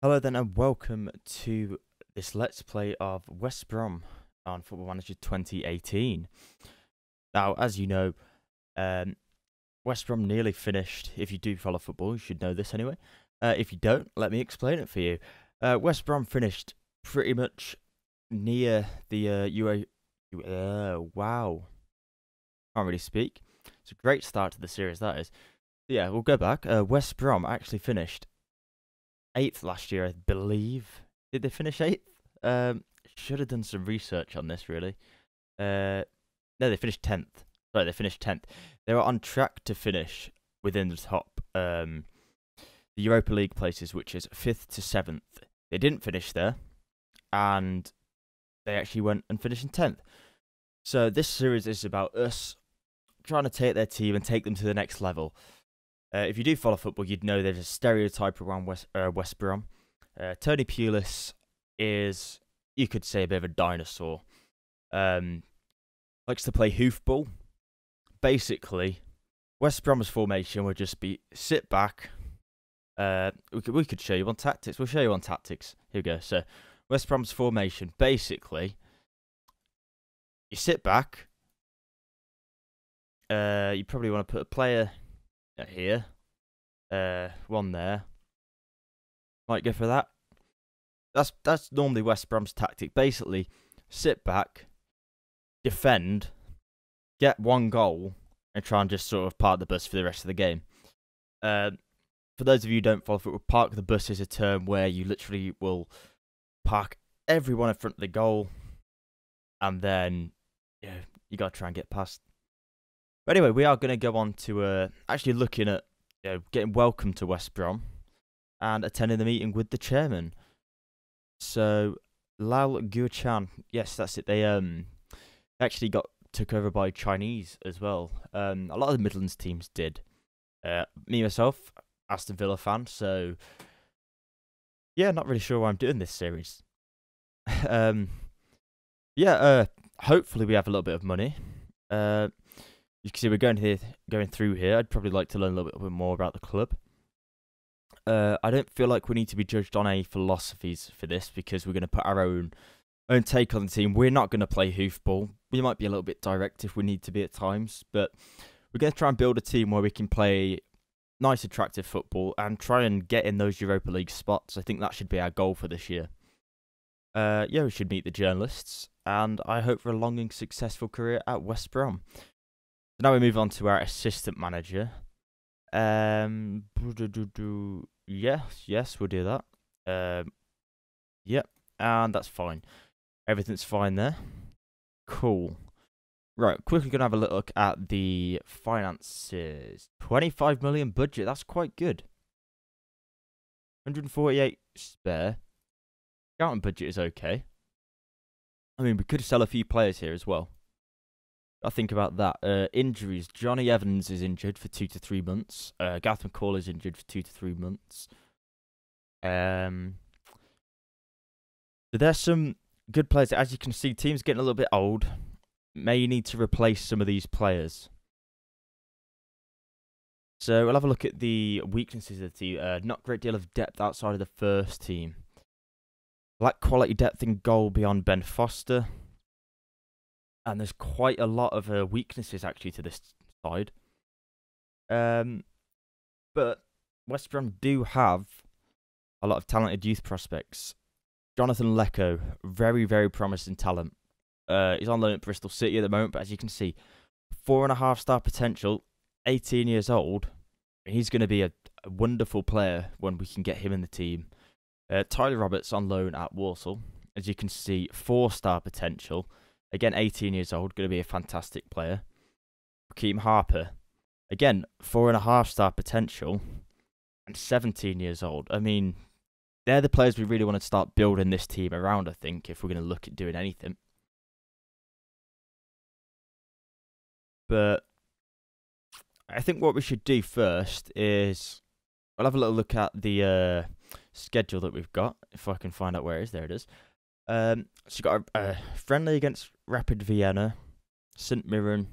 Hello then and welcome to this Let's Play of West Brom on Football Manager 2018. Now, as you know, West Brom nearly finished. If you do follow football, you should know this anyway. If you don't, let me explain it for you. West Brom finished pretty much near the wow. Can't really speak. It's a great start to the series, that is. Yeah, we'll go back. West Brom actually finished 8th last year, I believe. Did they finish 8th? Should have done some research on this, really. No, they finished 10th. Sorry, they finished 10th. They were on track to finish within the top, the Europa League places, which is 5th to 7th. They didn't finish there, and they actually went and finished in 10th. So this series is about us trying to take their team and take them to the next level. If you do follow football, you'd know there's a stereotype around West Brom. Tony Pulis is, you could say, a bit of a dinosaur. Likes to play hoofball. Basically, West Brom's formation would just be sit back. We could show you on tactics. We'll show you on tactics. Here we go. So, West Brom's formation, basically, you sit back. You probably want to put a player here, one there. Might go for that. That's normally West Brom's tactic. Basically, sit back, defend, get one goal, and try and just sort of park the bus for the rest of the game. For those of you who don't follow football, park the bus is a term where you literally will park everyone in front of the goal, and then you gotta try and get past. But anyway, we are going to go on to actually looking at getting welcome to West Brom and attending the meeting with the chairman. So, Lao Guochan, yes, that's it. They actually took over by Chinese as well. A lot of the Midlands teams did. Me myself, Aston Villa fan, so yeah, not really sure why I'm doing this series. Hopefully we have a little bit of money. You can see we're going through here. I'd probably like to learn a little bit more about the club. I don't feel like we need to be judged on any philosophies for this because we're going to put our own take on the team. We're not going to play hoofball. We might be a little bit direct if we need to be at times, but we're going to try and build a team where we can play nice, attractive football and try and get in those Europa League spots. I think that should be our goal for this year. We should meet the journalists, and I hope for a long and successful career at West Brom. So now we move on to our assistant manager. Yes, we'll do that. Yep, and that's fine. Everything's fine there. Cool. Right, quickly gonna have a look at the finances. 25 million budget, that's quite good. 148 spare. Scouting budget is okay. I mean, we could sell a few players here as well. I think about that. Injuries. Johnny Evans is injured for 2 to 3 months. Gareth McCall is injured for 2 to 3 months. So there's some good players. As you can see, teams getting a little bit old. May need to replace some of these players. So we'll have a look at the weaknesses of the team. Not a great deal of depth outside of the first team. Lack quality depth in goal beyond Ben Foster. And there's quite a lot of weaknesses actually to this side. But West Brom do have a lot of talented youth prospects. Jonathan Lecco, very, very promising talent. He's on loan at Bristol City at the moment, but as you can see, 4.5-star potential, 18 years old. He's going to be a wonderful player when we can get him in the team. Tyler Roberts on loan at Walsall. As you can see, 4-star potential. Again, 18 years old, going to be a fantastic player. Raheem Harper, again, 4.5-star potential, and 17 years old. I mean, they're the players we really want to start building this team around, I think, if we're going to look at doing anything. But I think what we should do first is we'll have a little look at the schedule that we've got, if I can find out where it is. There it is. So you've got a friendly against Rapid Vienna, St Mirren.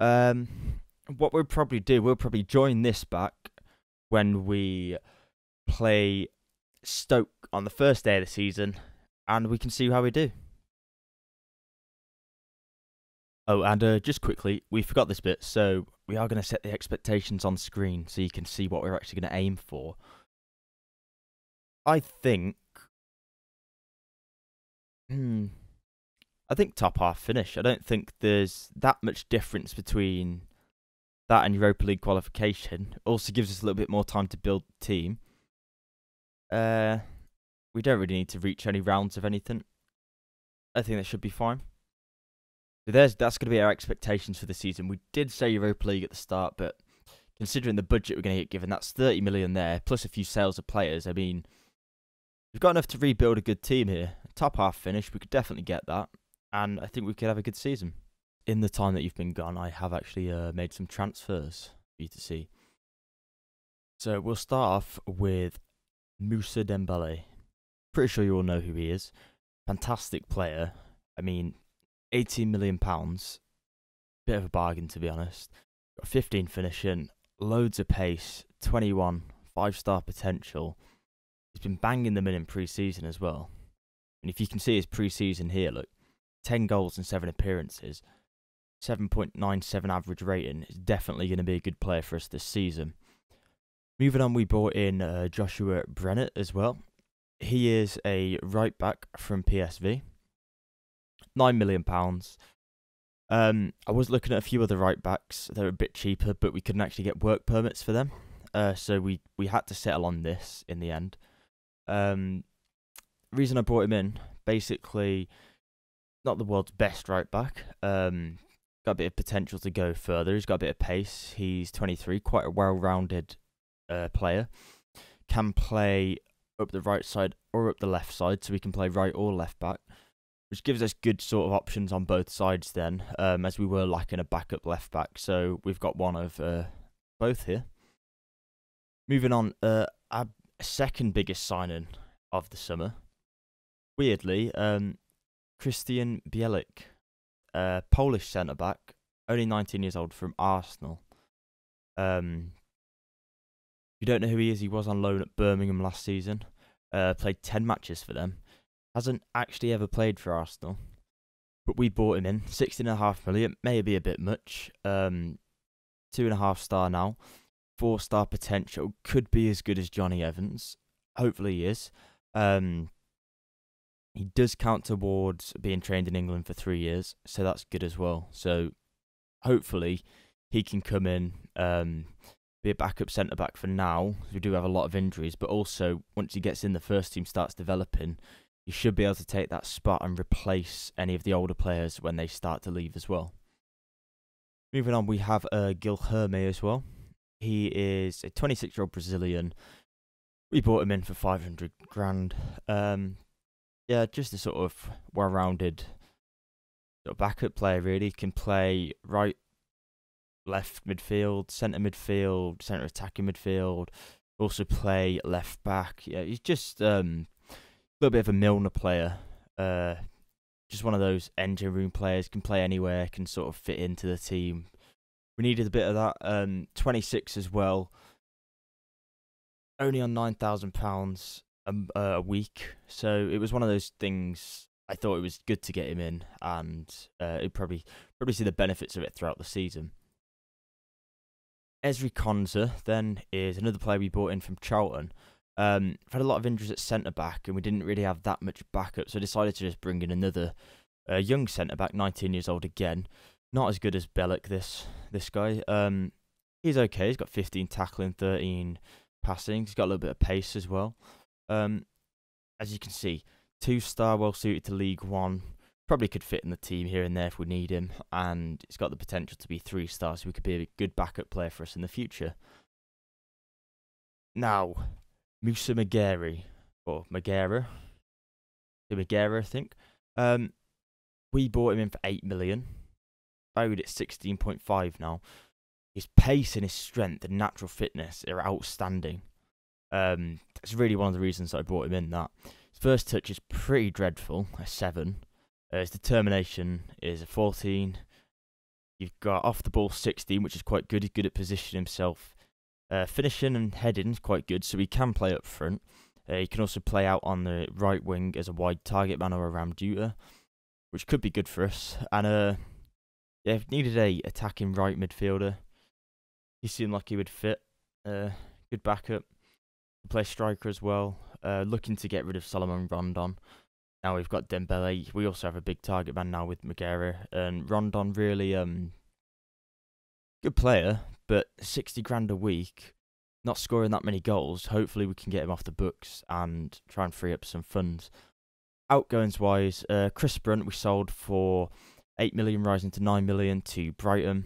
What we'll probably do, we'll probably join this back when we play Stoke on the first day of the season, and we can see how we do. Oh, and just quickly, we forgot this bit, so we are going to set the expectations on screen so you can see what we're actually going to aim for. I think top half finish. I don't think there's that much difference between that and Europa League qualification. It also gives us a little bit more time to build the team. We don't really need to reach any rounds of anything. I think that should be fine. So that's going to be our expectations for the season. We did say Europa League at the start, but considering the budget we're going to get given, that's 30 million there, plus a few sales of players. I mean, we've got enough to rebuild a good team here. Top half finish, we could definitely get that, and I think we could have a good season. In the time that you've been gone, I have actually made some transfers for you to see. So we'll start off with Moussa Dembele. Pretty sure you all know who he is. Fantastic player. I mean, £18 million. Bit of a bargain, to be honest. Got 15 finishing, loads of pace, 21, 5-star potential. He's been banging them in pre-season as well. And if you can see his pre-season here, look, 10 goals and 7 appearances, 7.97 average rating. Is definitely going to be a good player for us this season. Moving on, we brought in Joshua Brennett as well. He is a right back from PSV. £9 million. I was looking at a few other right backs. They're a bit cheaper, but we couldn't actually get work permits for them. So we had to settle on this in the end. Reason I brought him in, basically, not the world's best right back. Got a bit of potential to go further. He's got a bit of pace. He's 23, quite a well-rounded player. Can play up the right side or up the left side, so we can play right or left back, which gives us good sort of options on both sides then, as we were lacking a backup left back. So we've got one of both here. Moving on, our second biggest signing of the summer, weirdly, Christian Bielik, Polish centre-back, only 19 years old, from Arsenal. If you don't know who he is, he was on loan at Birmingham last season. Played 10 matches for them. Hasn't actually ever played for Arsenal. But we bought him in. 16.5 million, maybe a bit much. 2.5 star now. 4-star potential. Could be as good as Johnny Evans. Hopefully he is. He does count towards being trained in England for 3 years, so that's good as well. So hopefully he can come in, be a backup centre-back for now. We do have a lot of injuries, but also once he gets in, the first team starts developing, he should be able to take that spot and replace any of the older players when they start to leave as well. Moving on, we have Guilherme as well. He is a 26-year-old Brazilian. We bought him in for 500 grand. Yeah, just a sort of well-rounded sort of backup player, really. Can play right, left midfield, centre midfield, centre attacking midfield. Also play left back. Yeah, he's just a little bit of a Milner player. Just one of those engine room players. Can play anywhere, can sort of fit into the team. We needed a bit of that. 26 as well. Only on £9,000 a week. So it was one of those things. I thought it was good to get him in, and he'd probably see the benefits of it throughout the season. Ezri Konsa then is another player we bought in from Charlton. We've had a lot of injuries at centre-back, and we didn't really have that much backup, so I decided to just bring in another young centre-back, 19 years old again. Not as good as Bellick, this guy. He's okay. He's got 15 tackling, 13 passing. He's got a little bit of pace as well. As you can see, 2-star, well-suited to League One. Probably could fit in the team here and there if we need him, and he's got the potential to be 3 stars, so he could be a good backup player for us in the future. Now, Moussa Maguire, or Maguire, I think. We bought him in for 8 million, valued at 16.5 now. His pace and his strength and natural fitness are outstanding. That's really one of the reasons that I brought him in. That his first touch is pretty dreadful, a 7. His determination is a 14. You've got off the ball 16, which is quite good. He's good at positioning himself. Finishing and heading is quite good, so he can play up front. He can also play out on the right wing as a wide target man or a rambuter, which could be good for us. And yeah, if needed a attacking right midfielder, he seemed like he would fit. Good backup. Play striker as well. Looking to get rid of Solomon Rondon. Now we've got Dembele. We also have a big target man now with Maguire. And Rondon really good player, but 60 grand a week, not scoring that many goals. Hopefully we can get him off the books and try and free up some funds. Outgoings wise, Chris Brunt we sold for 8 million, rising to 9 million to Brighton.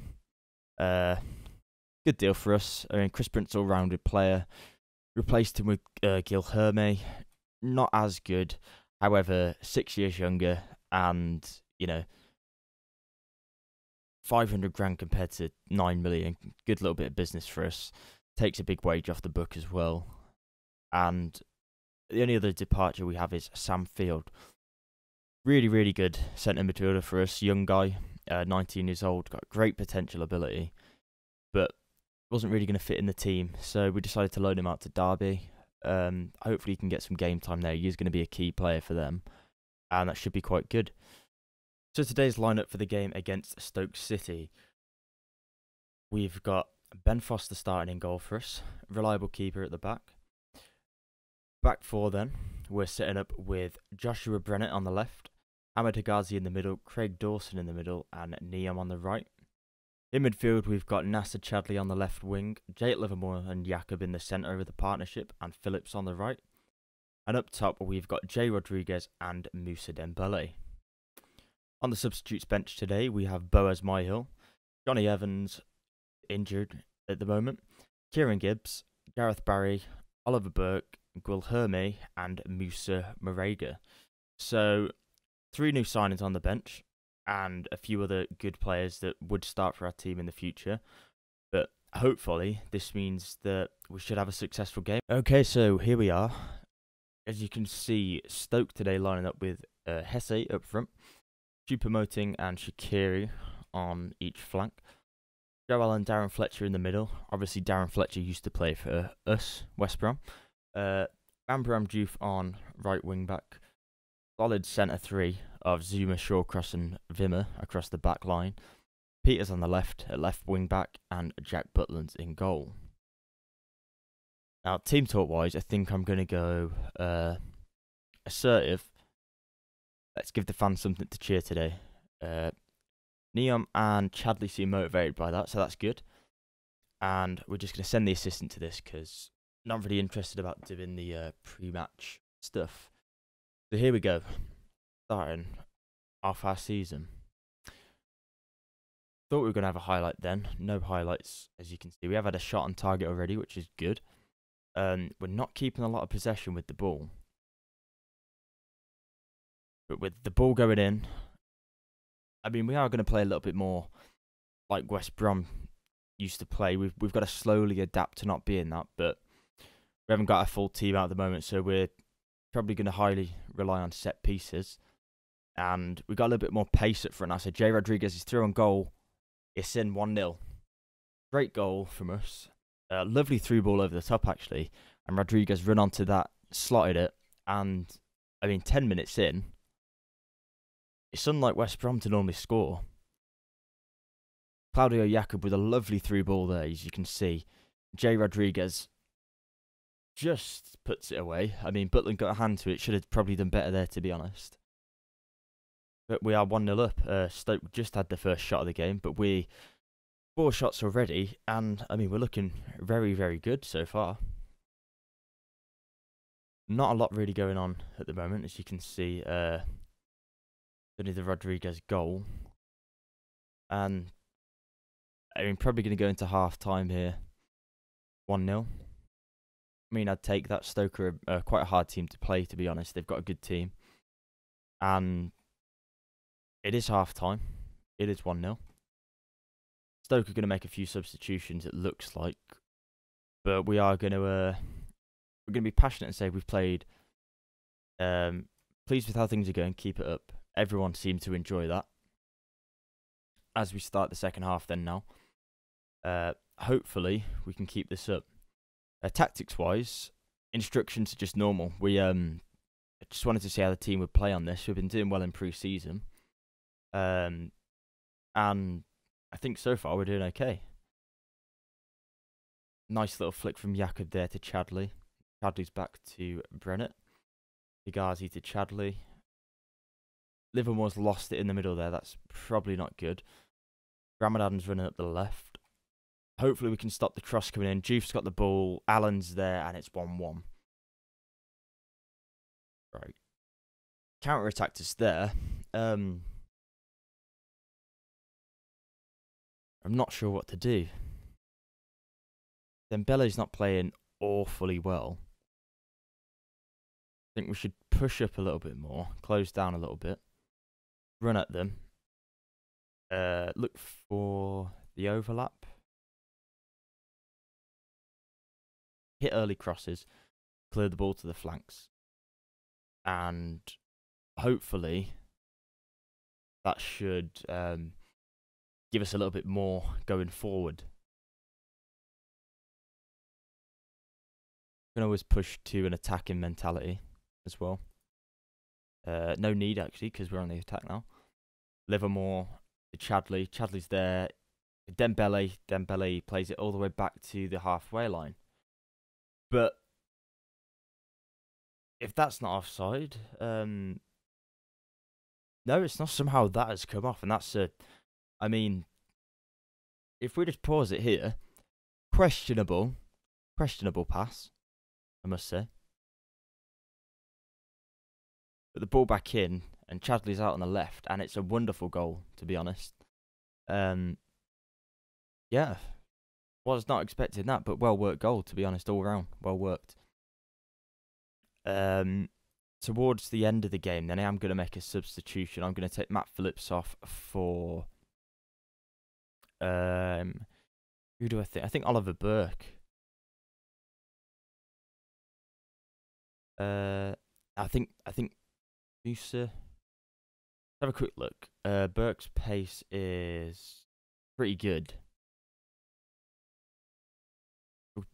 Good deal for us. I mean, Chris Brunt's all-rounded player. Replaced him with Guilherme. Not as good. However, 6 years younger, and, you know, 500 grand compared to 9 million. Good little bit of business for us. Takes a big wage off the book as well. And the only other departure we have is Sam Field. Really, really good centre midfielder for us. Young guy, 19 years old, got great potential ability, but wasn't really going to fit in the team. So we decided to loan him out to Derby. Hopefully he can get some game time there. He's going to be a key player for them, and that should be quite good. So today's lineup for the game against Stoke City. We've got Ben Foster starting in goal for us. Reliable keeper at the back. Back four then. We're setting up with Joshua Brennett on the left, Ahmed Higazi in the middle, Craig Dawson in the middle, and Neom on the right. In midfield, we've got Nasser Chadley on the left wing, Jake Livermore and Jakob in the centre of the partnership, and Phillips on the right. And up top, we've got Jay Rodriguez and Moussa Dembele. On the substitutes bench today, we have Boaz Myhill, Johnny Evans, injured at the moment, Kieran Gibbs, Gareth Barry, Oliver Burke, Guilherme, and Moussa Marega. So, 3 new signings on the bench, and a few other good players that would start for our team in the future. But hopefully, this means that we should have a successful game. Okay, so here we are. As you can see, Stoke today lining up with Hesse up front, Choupo-Moting and Shaqiri on each flank. Joel and Darren Fletcher in the middle. Obviously, Darren Fletcher used to play for us, West Brom. Bambaram Diouf on right wing back. Solid centre 3 of Zuma, Shawcross and Vimmer across the back line. Peters on the left at left wing back, and Jack Butland in goal. Now, team talk wise, I think I'm going to go assertive. Let's give the fans something to cheer today. Neom and Chadley seem motivated by that, so that's good. And we're just going to send the assistant to this because not really interested about doing the pre-match stuff. So here we go. Starting off our season. Thought we were going to have a highlight then. No highlights, as you can see. We have had a shot on target already, which is good. We're not keeping a lot of possession with the ball. But with the ball going in, I mean, we are going to play a little bit more like West Brom used to play. We've got to slowly adapt to not being that, but we haven't got a full team out at the moment, so we're probably going to highly rely on set pieces. And we got a little bit more pace up front now. So Jay Rodriguez is through on goal. It's in 1-0. Great goal from us. Lovely through ball over the top, actually. And Rodriguez run onto that, slotted it. And, I mean, 10 minutes in, it's unlike West Brom to normally score. Claudio Jakob with a lovely through ball there, as you can see. Jay Rodriguez just puts it away. I mean, Butland got a hand to it. Should have probably done better there, to be honest. But we are 1-0 up. Stoke just had the first shot of the game, but we 4 shots already. And, I mean, we're looking very, very good so far. Not a lot really going on at the moment, as you can see. Only the Rodriguez goal. And, I mean, probably going to go into half-time here. 1-0. I mean, I'd take that. Stoke are quite a hard team to play, to be honest. They've got a good team. And it is half-time. It is 1-0. Stoke are going to make a few substitutions, it looks like. But we are going to... we're going to be passionate and say we've played. Pleased with how things are going. Keep it up. Everyone seemed to enjoy that. As we start the second half then now. Hopefully, we can keep this up. Tactics-wise, instructions are just normal. We I just wanted to see how the team would play on this. We've been doing well in pre-season, and I think so far we're doing okay. Nice little flick from Jakob there to Chadley. Chadley's back to Brennett. Higazi to Chadley. Livermore's lost it in the middle there. That's probably not good. Ramadan's running up the left. Hopefully we can stop the cross coming in. Juve's got the ball. Allen's there, and it's 1-1. Right. Counter-attacked us there. I'm not sure what to do. Dembele's not playing awfully well. I think we should push up a little bit more. Close down a little bit. Run at them. Look for the overlap. Hit early crosses. Clear the ball to the flanks. And hopefully that should give us a little bit more going forward. You can always push to an attacking mentality as well. No need actually, because we're on the attack now. Livermore to Chadley. Chadley's there. Dembele plays it all the way back to the halfway line. But if that's not offside, no, it's not. Somehow that has come off, and that's a. I mean, if we just pause it here, questionable pass, I must say. But the ball back in, and Chadley's out on the left, and it's a wonderful goal, to be honest. Yeah, was not expecting that, but well worked goal, to be honest, all round, well worked. Towards the end of the game, then I am going to make a substitution. I'm going to take Matt Phillips off for who do I think? I think Oliver Burke. I think Musa. Have a quick look. Burke's pace is pretty good.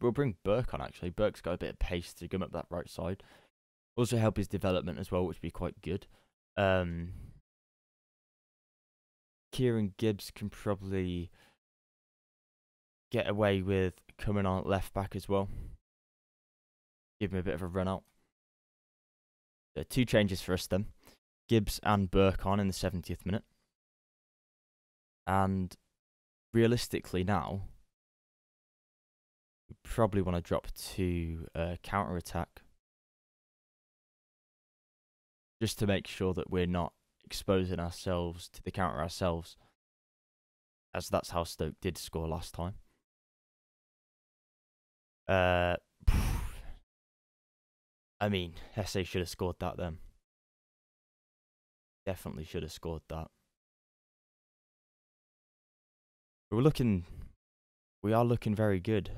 We'll bring Burke on, actually. Burke's got a bit of pace to come up that right side. Also help his development as well, which would be quite good. Kieran Gibbs can probably get away with coming on at left back as well. Give him a bit of a run out. So 2 changes for us then. Gibbs and Burke on in the 70th minute. And realistically now, we probably want to drop to counter-attack. Just to make sure that we're not exposing ourselves to the counter ourselves. As that's how Stoke did score last time. I mean, SA should have scored that then. Definitely should have scored that. We are looking very good.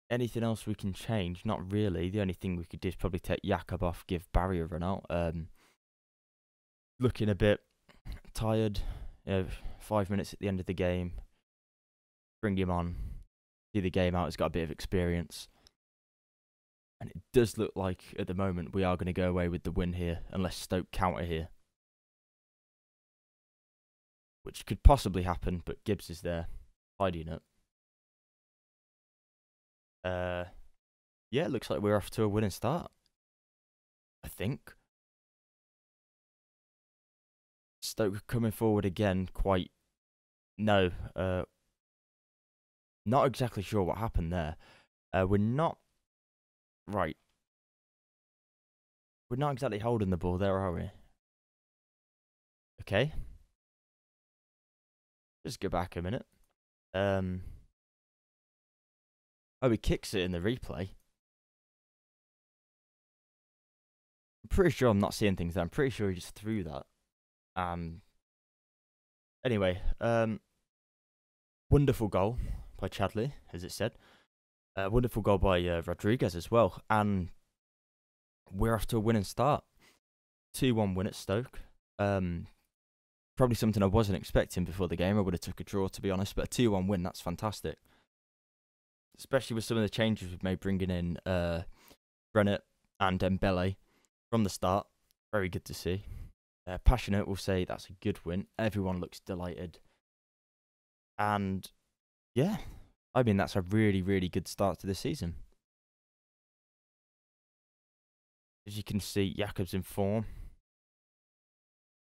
Anything else we can change? Not really. The only thing we could do is probably take Jakob off, give Barry a run out. Looking a bit tired. 5 minutes at the end of the game. Bring him on. See the game out. He's got a bit of experience. And it does look like, at the moment, we are going to go away with the win here, unless Stoke counter here. Which could possibly happen, but Gibbs is there, tidying up. Yeah, it looks like we're off to a winning start. I think. Stoke coming forward again, quite... No, not exactly sure what happened there. We're not... Right. We're not exactly holding the ball there, are we? Okay. Just go back a minute. Oh, he kicks it in the replay. I'm pretty sure I'm not seeing things there. I'm pretty sure he just threw that. Anyway, wonderful goal by Chadley, as it said. Wonderful goal by Rodriguez as well. And we're off to a winning start. 2-1 win at Stoke. Probably something I wasn't expecting before the game. I would have took a draw, to be honest. But a 2-1 win, that's fantastic. especially with some of the changes we've made, bringing in Brennett and Dembele from the start. Very good to see. Passionate will say that's a good win. Everyone looks delighted. And yeah, I mean, that's a really, really good start to the season. As you can see, Jakob's in form.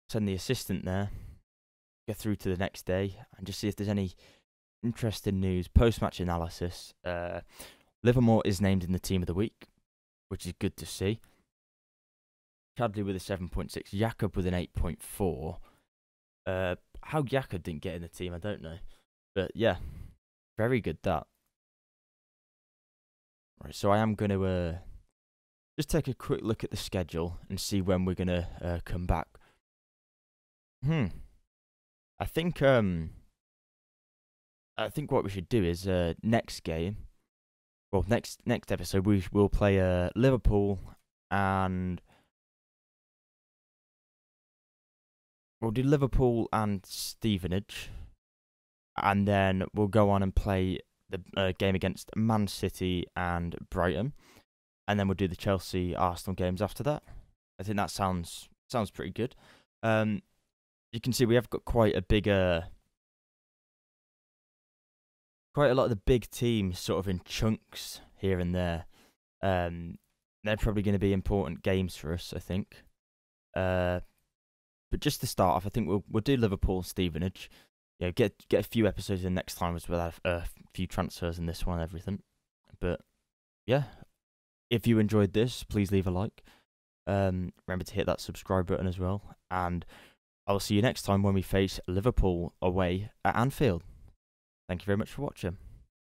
Send the assistant there. Get through to the next day and just see if there's any interesting news. Post-match analysis. Livermore is named in the team of the week, which is good to see. Chadley with a 7.6. Jakob with an 8.4. How Jakob didn't get in the team, I don't know. But yeah, very good that. Right, so I am going to just take a quick look at the schedule and see when we're going to come back. I think what we should do is next game. Well, next episode we will play Liverpool, and we'll do Liverpool and Stevenage, and then we'll go on and play the game against Man City and Brighton, and then we'll do the Chelsea Arsenal games after that. I think that sounds pretty good. You can see we have got quite a lot of the big teams sort of in chunks here and there. They're probably going to be important games for us, I think. But just to start off, I think we'll do Liverpool and Stevenage. Yeah, get a few episodes in next time as we'll have a few transfers in this one and everything. But yeah, if you enjoyed this, please leave a like. Remember to hit that subscribe button as well. And I will see you next time when we face Liverpool away at Anfield. Thank you very much for watching.